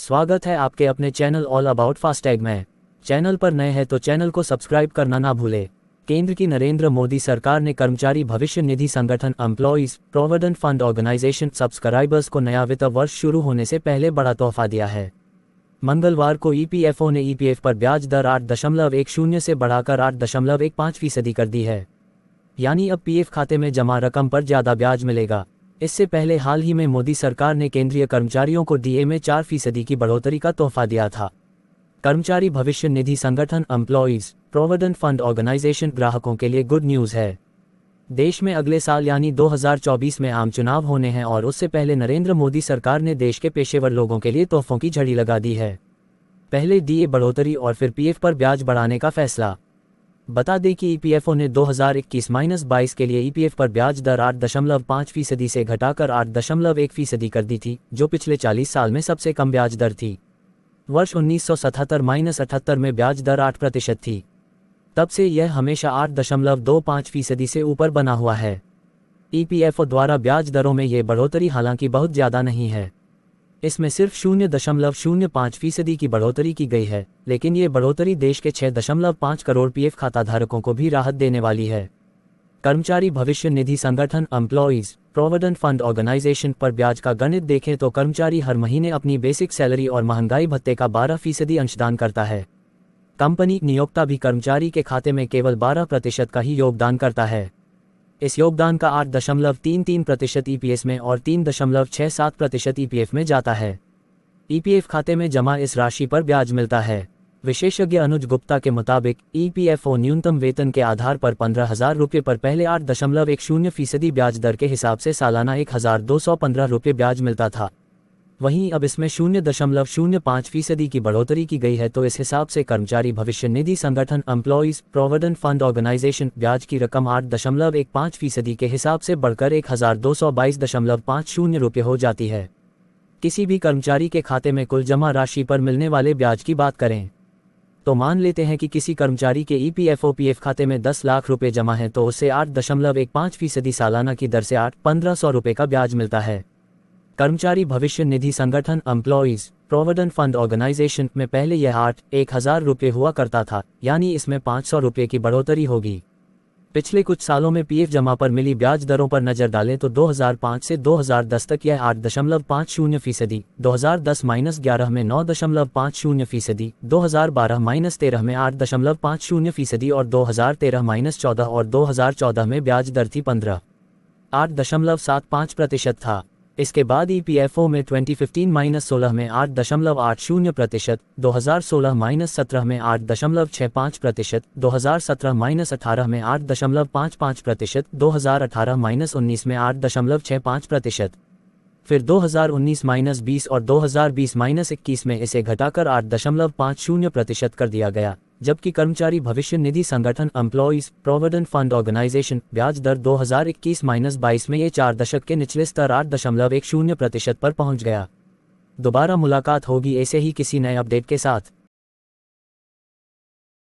स्वागत है आपके अपने चैनल ऑल अबाउट फास्टैग में। चैनल पर नए हैं तो चैनल को सब्सक्राइब करना ना भूले। केंद्र की नरेंद्र मोदी सरकार ने कर्मचारी भविष्य निधि संगठन employees provident fund organisation subscribers को नया वित्त वर्ष शुरू होने से पहले बड़ा तोहफा दिया है। मंगलवार को ईपीएफओ ने ईपीएफ पर ब्याज दर 8.10 से बढ़ाकर 8.15% कर दी है। यानी अब पीएफ खाते में जमा रकम पर ज्यादा ब्याज मिलेगा। इससे पहले हाल ही में मोदी सरकार ने केंद्रीय कर्मचारियों को डीए में 4% की बढ़ोतरी का तोहफा दिया था। कर्मचारी भविष्य निधि संगठन एम्प्लॉइज प्रोविडेंट फंड ऑर्गेनाइजेशन ग्राहकों के लिए गुड न्यूज़ है। देश में अगले साल यानी 2024 में आम चुनाव होने हैं और उससे पहले नरेंद्र मोदी सरकार ने देश के पेशेवर लोगों के लिए तोहफों की झड़ी लगा दी है। पहले डीए बढ़ोतरी और फिर पीएफ पर ब्याज बढ़ाने का फैसला। बता दें कि ईपीएफओ ने 2021-22 के लिए ईपीएफ पर ब्याज दर 8.5% से घटाकर 8.1% कर दी थी, जो पिछले 40 साल में सबसे कम ब्याज दर थी। वर्ष 1977-78 में ब्याज दर 8% थी। तब से यह हमेशा 8.25% से ऊपर बना हुआ है। ईपीएफओ द्वारा ब्याज दरों में ये बढ़ोतरी हालांकि बहुत ज़्यादा नहीं है। इसमें सिर्फ 0.05% की बढ़ोतरी की गई है, लेकिन ये बढ़ोतरी देश के 6.5 करोड़ पीएफ खाता धारकों को भी राहत देने वाली है। कर्मचारी भविष्य निधि संगठन एम्प्लॉइज प्रोविडेंट फंड ऑर्गेनाइजेशन पर ब्याज का गणित देखें तो कर्मचारी हर महीने अपनी बेसिक सैलरी और महंगाई भत्ते का 12% अंशदान करता है। कंपनी नियोक्ता भी कर्मचारी के खाते में केवल 12% का ही योगदान करता है। इस योगदान का 8.33% ईपीएस में और 3.67% ईपीएफ में जाता है। ईपीएफ खाते में जमा इस राशि पर ब्याज मिलता है। विशेषज्ञ अनुज गुप्ता के मुताबिक ईपीएफओ न्यूनतम वेतन के आधार पर 15,000 रुपये पर पहले 8.10% ब्याज दर के हिसाब से सालाना 1,215 रुपये ब्याज मिलता था। वहीं अब इसमें 0.05% की बढ़ोतरी की गई है, तो इस हिसाब से कर्मचारी भविष्य निधि संगठन एम्प्लॉइज प्रोविडेंट फंड ऑर्गेनाइजेशन ब्याज की रकम 8.15% के हिसाब से बढ़कर 1,222.50 रुपये हो जाती है। किसी भी कर्मचारी के खाते में कुल जमा राशि पर मिलने वाले ब्याज की बात करें तो मान लेते हैं कि किसी कर्मचारी के ईपीएफओ पीएफ खाते में 10 लाख रुपये जमा हैं, तो उसे 8.15% सालाना की दर से 8,500 रुपये का ब्याज मिलता है। कर्मचारी भविष्य निधि संगठन एम्प्लॉइज प्रोविडेंट फंड ऑर्गेनाइजेशन में पहले यह 1,000 रुपये हुआ करता था, यानी इसमें 500 रुपये की बढ़ोतरी होगी। पिछले कुछ सालों में पीएफ जमा पर मिली ब्याज दरों पर नजर डालें तो 2005 से 2010 तक यह 8.50%, 2010-11 में 9.50%, 2012-13 में 8.50% और 2013-14 और 2014 में ब्याज दर थी 8.75% था। इसके बाद ईपीएफओ में 2015-16 में 8.80%, 2016-17 में 8.65%, 2017-18 में 8.55%, 2018-19 में 8.65%, फिर 2019-20 और 2020-21 में इसे घटाकर 8.50% कर दिया गया, जबकि कर्मचारी भविष्य निधि संगठन एम्प्लॉइज प्रोविडेंट फंड ऑर्गेनाइजेशन ब्याज दर 2021-22 में ये 4 दशक के निचले स्तर 8.10% पर पहुंच गया। दोबारा मुलाकात होगी ऐसे ही किसी नए अपडेट के साथ।